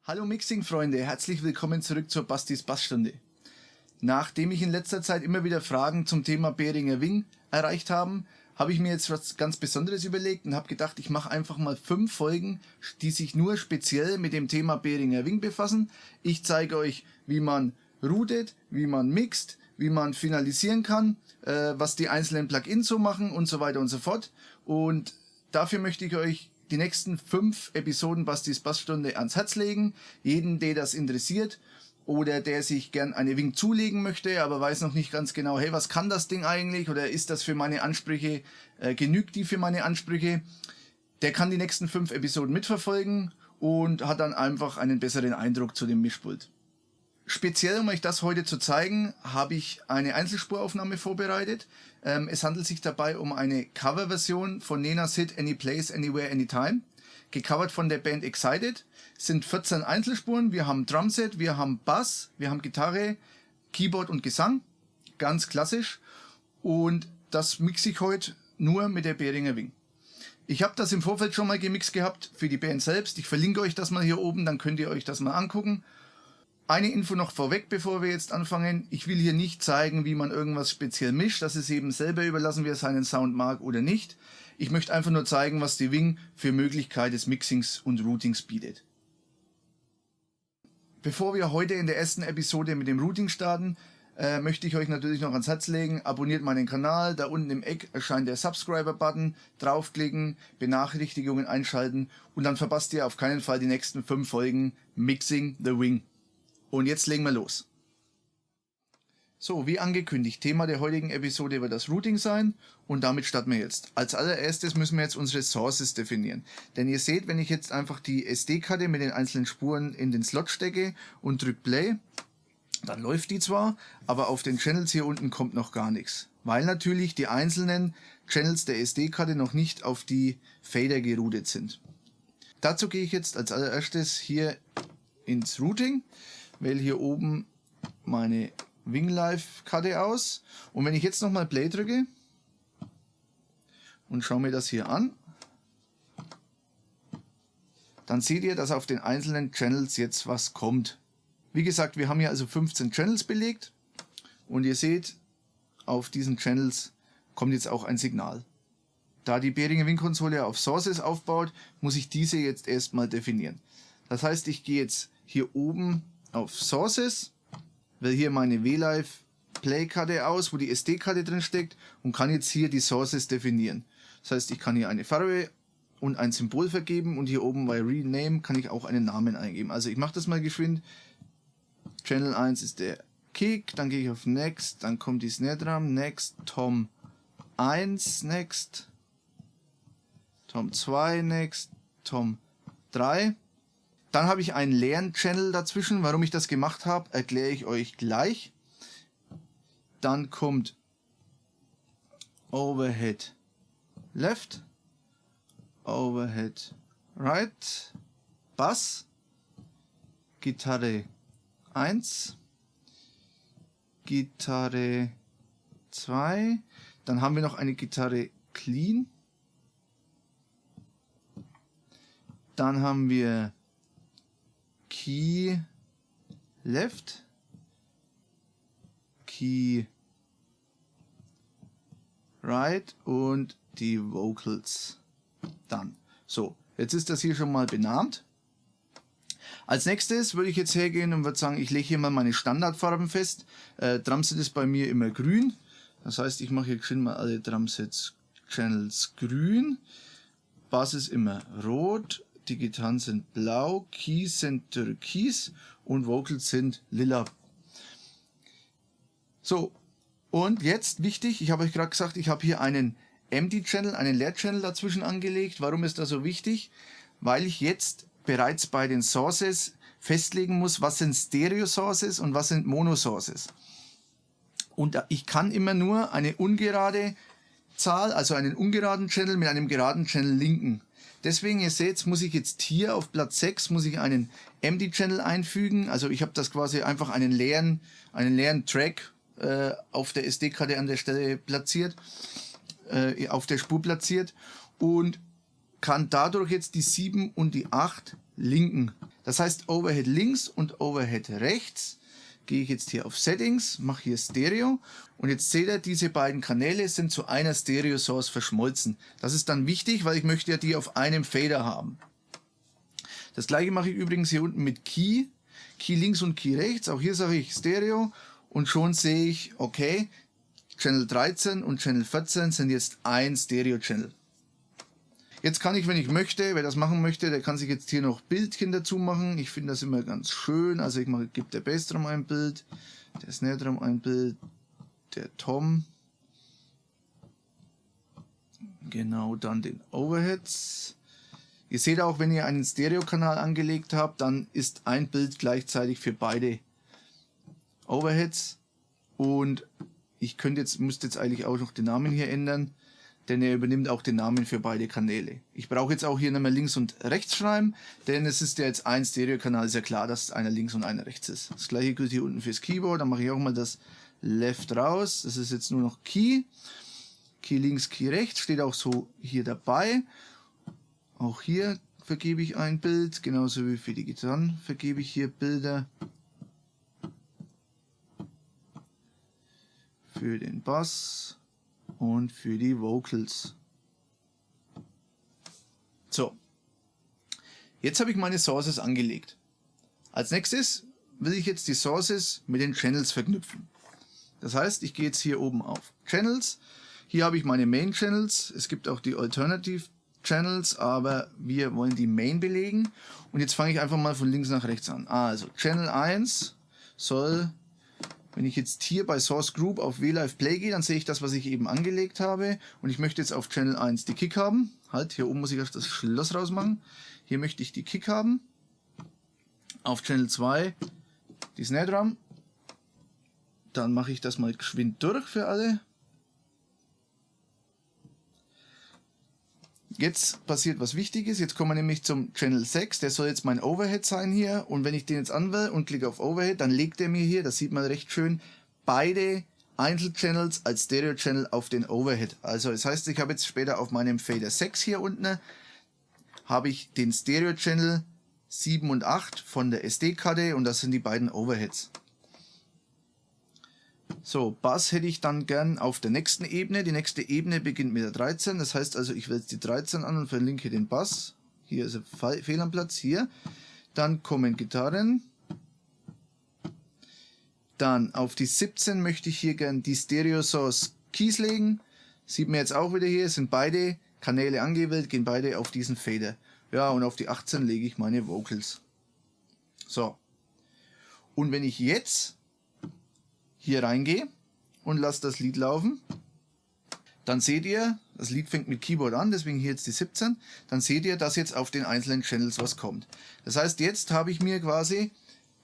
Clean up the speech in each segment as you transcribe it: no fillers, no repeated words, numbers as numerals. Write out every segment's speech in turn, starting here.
Hallo Mixing-Freunde, herzlich willkommen zurück zur Bastis Bassstunde. Nachdem ich in letzter Zeit immer wieder Fragen zum Thema Behringer Wing erreicht habe, habe ich mir jetzt was ganz Besonderes überlegt und habe gedacht, ich mache einfach mal 5 Folgen, die sich nur speziell mit dem Thema Behringer Wing befassen. Ich zeige euch, wie man routet, wie man mixt, wie man finalisieren kann, was die einzelnen Plugins so machen und so weiter und so fort. Und dafür möchte ich euch die nächsten 5 Episoden Bastis Bassstunde ans Herz legen. Jeden, der das interessiert oder der sich gern eine Wing zulegen möchte, aber weiß noch nicht ganz genau, hey, was kann das Ding eigentlich oder ist das für meine Ansprüche, genügt die für meine Ansprüche, der kann die nächsten 5 Episoden mitverfolgen und hat dann einfach einen besseren Eindruck zu dem Mischpult. Speziell, um euch das heute zu zeigen, habe ich eine Einzelspuraufnahme vorbereitet. Es handelt sich dabei um eine Coverversion von Nena's Hit Any Place, Anywhere, Anytime. Gecovert von der Band Excited. Es sind 14 Einzelspuren. Wir haben Drumset, wir haben Bass, wir haben Gitarre, Keyboard und Gesang. Ganz klassisch. Und das mixe ich heute nur mit der Behringer Wing. Ich habe das im Vorfeld schon mal gemixt gehabt für die Band selbst. Ich verlinke euch das mal hier oben, dann könnt ihr euch das mal angucken. Eine Info noch vorweg, bevor wir jetzt anfangen. Ich will hier nicht zeigen, wie man irgendwas speziell mischt. Das ist eben selber überlassen, wer seinen Sound mag oder nicht. Ich möchte einfach nur zeigen, was die Wing für Möglichkeit des Mixings und Routings bietet. Bevor wir heute in der ersten Episode mit dem Routing starten, möchte ich euch natürlich noch ans Herz legen. Abonniert meinen Kanal. Da unten im Eck erscheint der Subscriber-Button. Draufklicken, Benachrichtigungen einschalten und dann verpasst ihr auf keinen Fall die nächsten 5 Folgen Mixing the Wing. Und jetzt legen wir los. So, wie angekündigt, Thema der heutigen Episode wird das Routing sein und damit starten wir jetzt. Als allererstes müssen wir jetzt unsere Sources definieren. Denn ihr seht, wenn ich jetzt einfach die SD-Karte mit den einzelnen Spuren in den Slot stecke und drücke Play, dann läuft die zwar, aber auf den Channels hier unten kommt noch gar nichts. Weil natürlich die einzelnen Channels der SD-Karte noch nicht auf die Fader geroutet sind. Dazu gehe ich jetzt als allererstes hier ins Routing. Wähle hier oben meine Winglife-Karte aus und wenn ich jetzt nochmal Play drücke und schaue mir das hier an, dann seht ihr, dass auf den einzelnen Channels jetzt was kommt. Wie gesagt, wir haben hier also 15 Channels belegt und ihr seht, auf diesen Channels kommt jetzt auch ein Signal. Da die Behringer Wing Konsole auf Sources aufbaut, muss ich diese jetzt erstmal definieren. Das heißt, ich gehe jetzt hier oben auf Sources, wähle hier meine WLive Play-Karte aus, wo die SD-Karte drin steckt und kann jetzt hier die Sources definieren. Das heißt, ich kann hier eine Farbe und ein Symbol vergeben und hier oben bei Rename kann ich auch einen Namen eingeben. Also ich mache das mal geschwind. Channel 1 ist der Kick, dann gehe ich auf Next, dann kommt die Snare Drum, Next, Tom 1, Next, Tom 2, Next, Tom 3. Dann habe ich einen leeren Channel dazwischen. Warum ich das gemacht habe, erkläre ich euch gleich. Dann kommt Overhead Left, Overhead Right, Bass, Gitarre 1, Gitarre 2. Dann haben wir noch eine Gitarre Clean. Dann haben wir Key Left, Key Right und die Vocals dann. So, jetzt ist das hier schon mal benannt. Als nächstes würde ich jetzt hergehen und würde sagen, ich lege hier mal meine Standardfarben fest. Drumset ist bei mir immer grün. Das heißt, ich mache hier schon mal alle Drumsets Channels grün. Bass ist immer rot. Die Gitarren sind blau, Keys sind türkis und Vocals sind lila. So, und jetzt wichtig, ich habe euch gerade gesagt, ich habe hier einen Empty Channel, einen Leer-Channel dazwischen angelegt. Warum ist das so wichtig? Weil ich jetzt bereits bei den Sources festlegen muss, was sind Stereo-Sources und was sind Mono-Sources. Und ich kann immer nur eine ungerade Zahl, also einen ungeraden Channel mit einem geraden Channel linken. Deswegen, ihr seht, muss ich jetzt hier auf Platz 6 muss ich einen Empty Channel einfügen. Also ich habe das quasi einfach einen leeren Track auf der SD-Karte an der Stelle platziert, auf der Spur platziert und kann dadurch jetzt die 7 und die 8 linken. Das heißt Overhead links und Overhead rechts. Gehe ich jetzt hier auf Settings, mache hier Stereo und jetzt seht ihr, diese beiden Kanäle sind zu einer Stereo Source verschmolzen. Das ist dann wichtig, weil ich möchte ja die auf einem Fader haben. Das gleiche mache ich übrigens hier unten mit Key. Key links und Key rechts. Auch hier sage ich Stereo und schon sehe ich, okay, Channel 13 und Channel 14 sind jetzt ein Stereo Channel. Jetzt kann ich, wenn ich möchte, wer das machen möchte, der kann sich jetzt hier noch Bildchen dazu machen. Ich finde das immer ganz schön. Also ich gebe der Bassdrum ein Bild, der Snare Drum ein Bild, der Tom. Genau, dann den Overheads. Ihr seht auch, wenn ihr einen Stereo-Kanal angelegt habt, dann ist ein Bild gleichzeitig für beide Overheads. Und ich müsste jetzt eigentlich auch noch den Namen hier ändern, denn er übernimmt auch den Namen für beide Kanäle. Ich brauche jetzt auch hier nochmal links und rechts schreiben, denn es ist ja jetzt ein Stereo-Kanal, ist ja klar, dass einer links und einer rechts ist. Das gleiche gilt hier unten fürs Keyboard, dann mache ich auch mal das Left raus, das ist jetzt nur noch Key. Key links, Key rechts, steht auch so hier dabei. Auch hier vergebe ich ein Bild, genauso wie für die Gitarren vergebe ich hier Bilder. Für den Bass und für die Vocals. So, jetzt habe ich meine Sources angelegt. Als nächstes will ich jetzt die Sources mit den Channels verknüpfen. Das heißt, ich gehe jetzt hier oben auf Channels. Hier habe ich meine Main Channels. Es gibt auch die Alternative Channels, aber wir wollen die Main belegen. Und jetzt fange ich einfach mal von links nach rechts an. Also Channel 1 soll, wenn ich jetzt hier bei Source Group auf WLive Play gehe, dann sehe ich das, was ich eben angelegt habe. Und ich möchte jetzt auf Channel 1 die Kick haben. Halt, hier oben muss ich erst das Schloss rausmachen. Hier möchte ich die Kick haben. Auf Channel 2 die Snare Drum. Dann mache ich das mal geschwind durch für alle. Jetzt passiert was Wichtiges, jetzt kommen wir nämlich zum Channel 6, der soll jetzt mein Overhead sein hier und wenn ich den jetzt anwähle und klicke auf Overhead, dann legt er mir hier, das sieht man recht schön, beide Einzelchannels als Stereo-Channel auf den Overhead. Also das heißt, ich habe jetzt später auf meinem Fader 6 hier unten, habe ich den Stereo-Channel 7 und 8 von der SD-Karte und das sind die beiden Overheads. So, Bass hätte ich dann gern auf der nächsten Ebene. Die nächste Ebene beginnt mit der 13. Das heißt also, ich wähle jetzt die 13 an und verlinke den Bass. Hier ist ein Fehl am Platz, hier. Dann kommen Gitarren. Dann auf die 17 möchte ich hier gern die Stereo Source Keys legen. Sieht man jetzt auch wieder hier, sind beide Kanäle angewählt, gehen beide auf diesen Fader. Ja, und auf die 18 lege ich meine Vocals. So. Und wenn ich jetzt hier reingehe und lasse das Lied laufen, dann seht ihr, das Lied fängt mit Keyboard an, deswegen hier jetzt die 17, dann seht ihr, dass jetzt auf den einzelnen Channels was kommt. Das heißt, jetzt habe ich mir quasi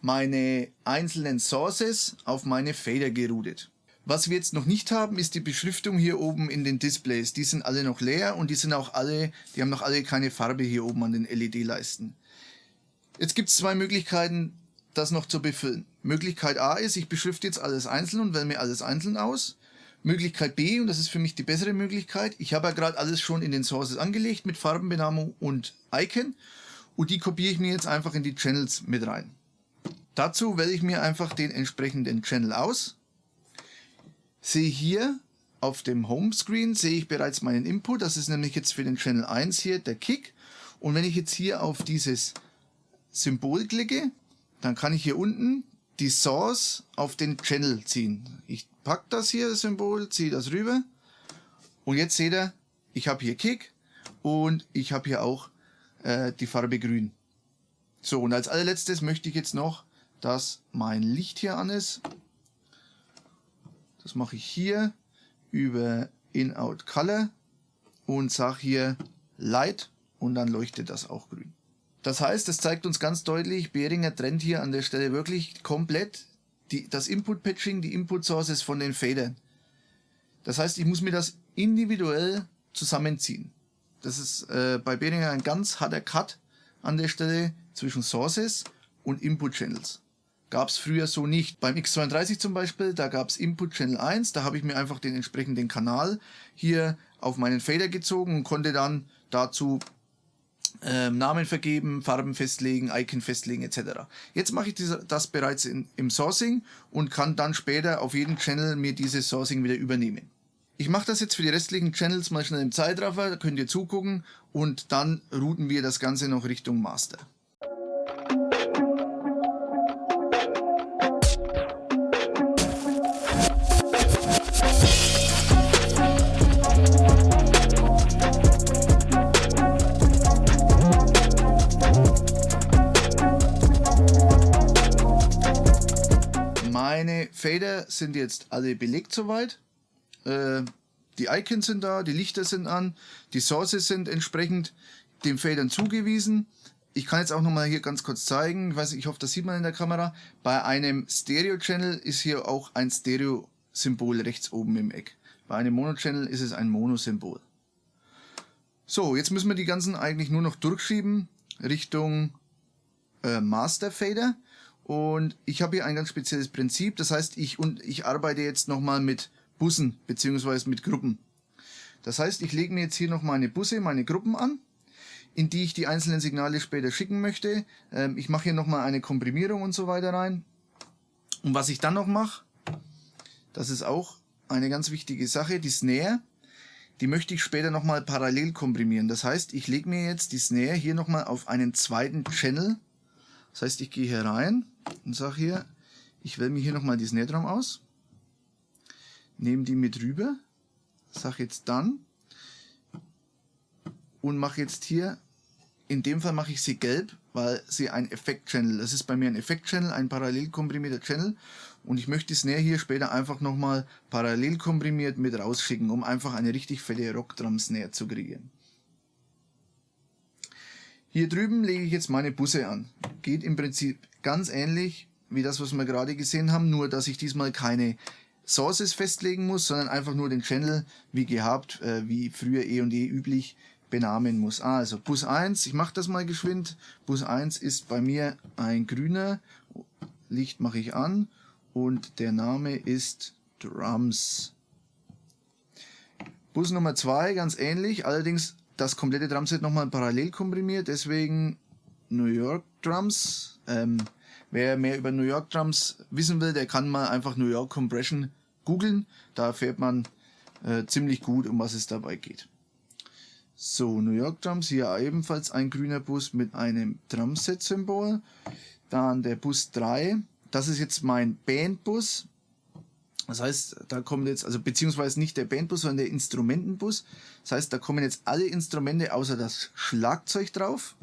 meine einzelnen Sources auf meine Fader geroutet. Was wir jetzt noch nicht haben, ist die Beschriftung hier oben in den Displays. Die sind alle noch leer und die haben noch alle keine Farbe hier oben an den LED-Leisten. Jetzt gibt es zwei Möglichkeiten, das noch zu befüllen. Möglichkeit A ist, ich beschrifte jetzt alles einzeln und wähle mir alles einzeln aus. Möglichkeit B, und das ist für mich die bessere Möglichkeit, ich habe ja gerade alles schon in den Sources angelegt mit Farbenbenamung und Icon und die kopiere ich mir jetzt einfach in die Channels mit rein. Dazu wähle ich mir einfach den entsprechenden Channel aus. Sehe hier auf dem Homescreen sehe ich bereits meinen Input, das ist nämlich jetzt für den Channel 1 hier der Kick. Und wenn ich jetzt hier auf dieses Symbol klicke, dann kann ich hier unten die Source auf den Channel ziehen. Ich packe das hier, das Symbol, ziehe das rüber und jetzt seht ihr, ich habe hier Kick und ich habe hier auch die Farbe grün. So, und als allerletztes möchte ich jetzt noch, dass mein Licht hier an ist. Das mache ich hier über In-Out Color und sage hier Light und dann leuchtet das auch grün. Das heißt, das zeigt uns ganz deutlich, Behringer trennt hier an der Stelle wirklich komplett das Input-Patching, die Input-Sources von den Fadern. Das heißt, ich muss mir das individuell zusammenziehen. Das ist bei Behringer ein ganz harter Cut an der Stelle zwischen Sources und Input-Channels. Gab es früher so nicht. Beim X32 zum Beispiel, da gab es Input-Channel 1, da habe ich mir einfach den entsprechenden Kanal hier auf meinen Fader gezogen und konnte dann dazu Namen vergeben, Farben festlegen, Icon festlegen etc. Jetzt mache ich das bereits im Sourcing und kann dann später auf jeden Channel mir dieses Sourcing wieder übernehmen. Ich mache das jetzt für die restlichen Channels mal schnell im Zeitraffer, da könnt ihr zugucken und dann routen wir das Ganze noch Richtung Master. Meine Fader sind jetzt alle belegt soweit. Die Icons sind da, die Lichter sind an, die Sources sind entsprechend den Fadern zugewiesen. Ich kann jetzt auch nochmal hier ganz kurz zeigen, ich hoffe, das sieht man in der Kamera. Bei einem Stereo-Channel ist hier auch ein Stereo-Symbol rechts oben im Eck. Bei einem Mono-Channel ist es ein Mono-Symbol. So, jetzt müssen wir die ganzen eigentlich nur noch durchschieben Richtung Master Fader. Und ich habe hier ein ganz spezielles Prinzip, das heißt, ich arbeite jetzt nochmal mit Bussen bzw. mit Gruppen. Das heißt, ich lege mir jetzt hier noch meine Busse, meine Gruppen an, in die ich die einzelnen Signale später schicken möchte. Ich mache hier nochmal eine Komprimierung und so weiter rein. Und was ich dann noch mache, das ist auch eine ganz wichtige Sache, die Snare, die möchte ich später nochmal parallel komprimieren. Das heißt, ich lege mir jetzt die Snare hier nochmal auf einen zweiten Channel. Das heißt, ich gehe hier rein und sage hier, ich wähle mir hier nochmal die Snare Drum aus, nehme die mit rüber, sage jetzt dann und mache jetzt hier, in dem Fall mache ich sie gelb, weil sie ein Effekt-Channel, das ist bei mir ein Effekt-Channel, ein parallel komprimierter Channel und ich möchte die Snare hier später einfach nochmal parallel komprimiert mit rausschicken, um einfach eine richtig fette Rock-Drum-Snare zu kreieren. Hier drüben lege ich jetzt meine Busse an. Geht im Prinzip ganz ähnlich wie das, was wir gerade gesehen haben, nur dass ich diesmal keine Sources festlegen muss, sondern einfach nur den Channel wie gehabt, wie früher eh und je üblich, benamen muss. Also Bus 1, ich mache das mal geschwind. Bus 1 ist bei mir ein grüner, Licht mache ich an und der Name ist Drums. Bus Nummer 2 ganz ähnlich, allerdings das komplette Drumset nochmal parallel komprimiert, deswegen New York Drums. Wer mehr über New York Drums wissen will, der kann mal einfach New York Compression googeln. Da erfährt man ziemlich gut, um was es dabei geht. So, New York Drums, hier ebenfalls ein grüner Bus mit einem Drumset-Symbol. Dann der Bus 3, das ist jetzt mein Bandbus. Das heißt, da kommt jetzt, also beziehungsweise nicht der Bandbus, sondern der Instrumentenbus. Das heißt, da kommen jetzt alle Instrumente außer das Schlagzeug drauf.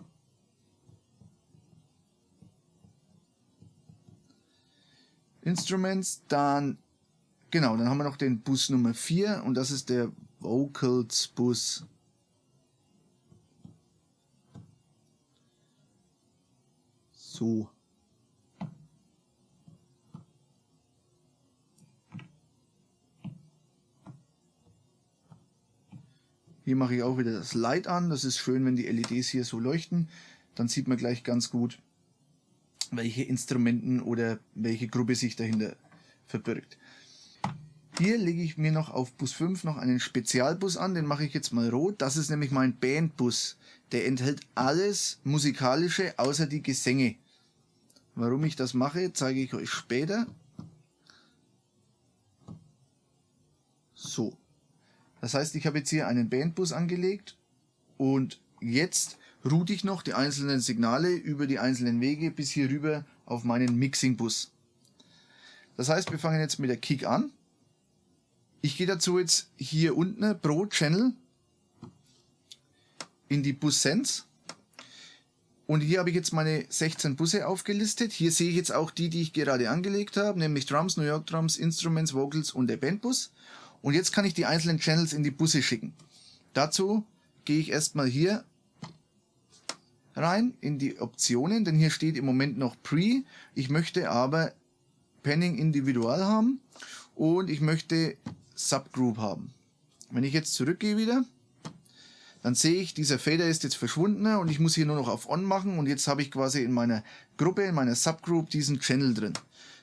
Instruments, dann haben wir noch den Bus Nummer 4 und das ist der Vocals Bus. So. Hier mache ich auch wieder das Light an. Das ist schön, wenn die LEDs hier so leuchten. Dann sieht man gleich ganz gut, welche Instrumenten oder welche Gruppe sich dahinter verbirgt. Hier lege ich mir noch auf Bus 5 noch einen Spezialbus an. Den mache ich jetzt mal rot. Das ist nämlich mein Bandbus. Der enthält alles Musikalische außer die Gesänge. Warum ich das mache, zeige ich euch später. So. Das heißt, ich habe jetzt hier einen Bandbus angelegt und jetzt route ich noch die einzelnen Signale über die einzelnen Wege bis hier rüber auf meinen Mixing-Bus. Das heißt, wir fangen jetzt mit der Kick an. Ich gehe dazu jetzt hier unten pro Channel in die Bus-Sense. Und hier habe ich jetzt meine 16 Busse aufgelistet. Hier sehe ich jetzt auch die ich gerade angelegt habe, nämlich Drums, New York Drums, Instruments, Vocals und der Bandbus. Und jetzt kann ich die einzelnen Channels in die Busse schicken. Dazu gehe ich erstmal hier rein in die Optionen, denn hier steht im Moment noch Pre. Ich möchte aber Panning individual haben und ich möchte Subgroup haben. Wenn ich jetzt zurückgehe wieder, dann sehe ich, dieser Fader ist jetzt verschwunden und ich muss hier nur noch auf On machen und jetzt habe ich quasi in meiner Gruppe, in meiner Subgroup diesen Channel drin.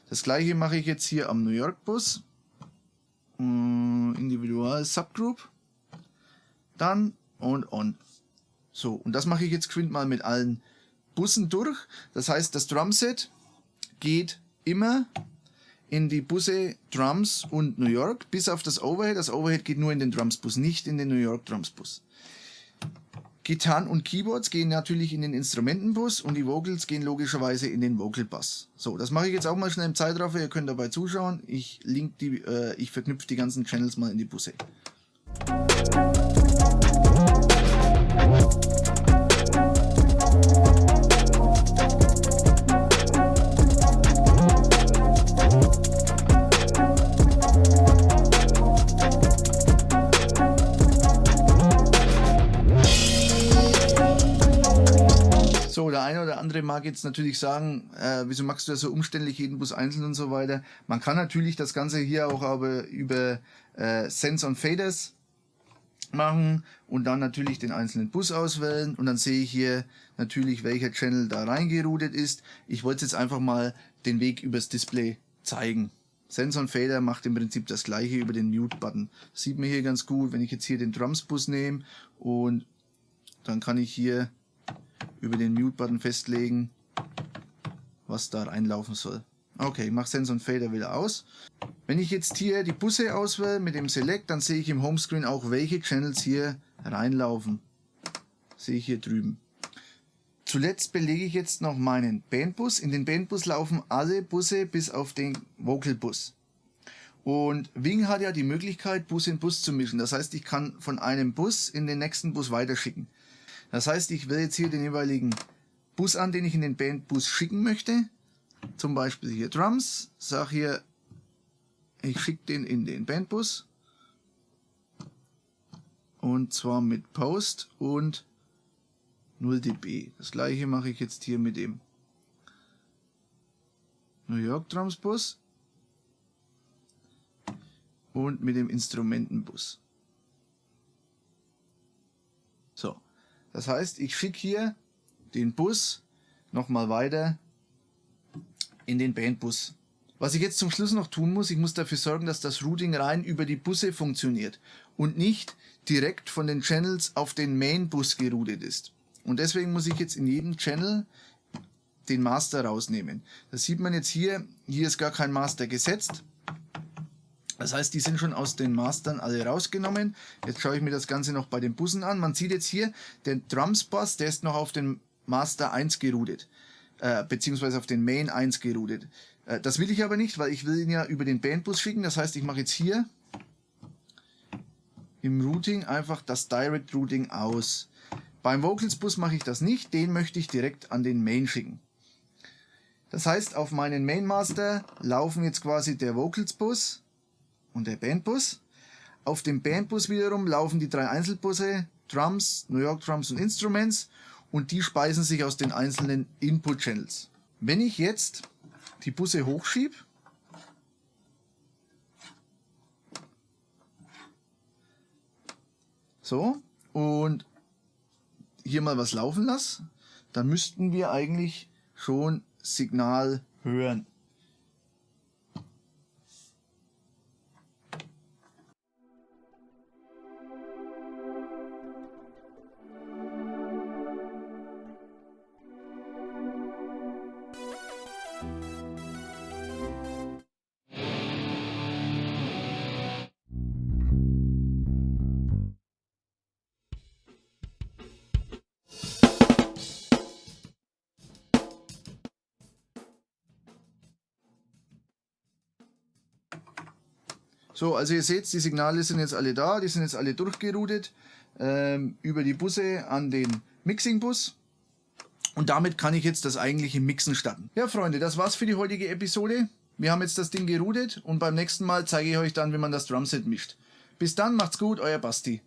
Das gleiche mache ich jetzt hier am New York Bus. Individual Subgroup. Dann und On. So, und das mache ich jetzt geschwind mal mit allen Bussen durch. Das heißt, das Drumset geht immer in die Busse Drums und New York, bis auf das Overhead. Das Overhead geht nur in den Drums-Bus, nicht in den New York Drums-Bus. Gitarren und Keyboards gehen natürlich in den Instrumentenbus und die Vocals gehen logischerweise in den Vocal-Bus. So, das mache ich jetzt auch mal schnell im Zeitraffer, ihr könnt dabei zuschauen. Ich verknüpfe die ganzen Channels mal in die Busse. So, der eine oder andere mag jetzt natürlich sagen, wieso machst du das so umständlich, jeden Bus einzeln und so weiter. Man kann natürlich das Ganze hier auch aber über Sends on Faders machen und dann natürlich den einzelnen Bus auswählen und dann sehe ich hier natürlich, welcher Channel da reingeroutet ist. Ich wollte jetzt einfach mal den Weg übers Display zeigen. Sends on Fader macht im Prinzip das gleiche über den Mute-Button. Das sieht man hier ganz gut, wenn ich jetzt hier den Drums-Bus nehme und dann kann ich hier über den Mute-Button festlegen, was da reinlaufen soll. Okay, ich mache Sends on Fader wieder aus. Wenn ich jetzt hier die Busse auswähle mit dem Select, dann sehe ich im Homescreen auch, welche Channels hier reinlaufen. Sehe ich hier drüben. Zuletzt belege ich jetzt noch meinen Bandbus. In den Bandbus laufen alle Busse bis auf den Vocal-Bus. Und Wing hat ja die Möglichkeit, Bus in Bus zu mischen. Das heißt, ich kann von einem Bus in den nächsten Bus weiterschicken. Das heißt, ich wähle jetzt hier den jeweiligen Bus an, den ich in den Bandbus schicken möchte. Zum Beispiel hier Drums. Sage hier, ich schicke den in den Bandbus. Und zwar mit Post und 0 dB. Das gleiche mache ich jetzt hier mit dem New York Drums Bus und mit dem Instrumentenbus. So. Das heißt, ich schicke hier den Bus nochmal weiter in den Bandbus. Was ich jetzt zum Schluss noch tun muss, ich muss dafür sorgen, dass das Routing rein über die Busse funktioniert und nicht direkt von den Channels auf den Main-Bus geroutet ist. Und deswegen muss ich jetzt in jedem Channel den Master rausnehmen. Das sieht man jetzt hier. Hier ist gar kein Master gesetzt. Das heißt, die sind schon aus den Mastern alle rausgenommen. Jetzt schaue ich mir das Ganze noch bei den Bussen an. Man sieht jetzt hier, der Drums-Bus, der ist noch auf den Master 1 geroutet. Beziehungsweise auf den Main 1 geroutet. Das will ich aber nicht, weil ich will ihn ja über den Bandbus schicken. Das heißt, ich mache jetzt hier im Routing einfach das Direct Routing aus. Beim Vocals-Bus mache ich das nicht. Den möchte ich direkt an den Main schicken. Das heißt, auf meinen Main Master laufen jetzt quasi der Vocals-Bus und der Bandbus. Auf dem Bandbus wiederum laufen die 3 Einzelbusse, Drums, New York Drums und Instruments, und die speisen sich aus den einzelnen Input-Channels. Wenn ich jetzt die Busse hochschiebe, so, und hier mal was laufen lasse, dann müssten wir eigentlich schon Signal hören. So, also ihr seht, die Signale sind jetzt alle da, die sind jetzt alle durchgeroutet über die Busse an den Mixing-Bus. Und damit kann ich jetzt das eigentliche Mixen starten. Ja, Freunde, das war's für die heutige Episode. Wir haben jetzt das Ding geroutet und beim nächsten Mal zeige ich euch dann, wie man das Drumset mischt. Bis dann, macht's gut, euer Basti.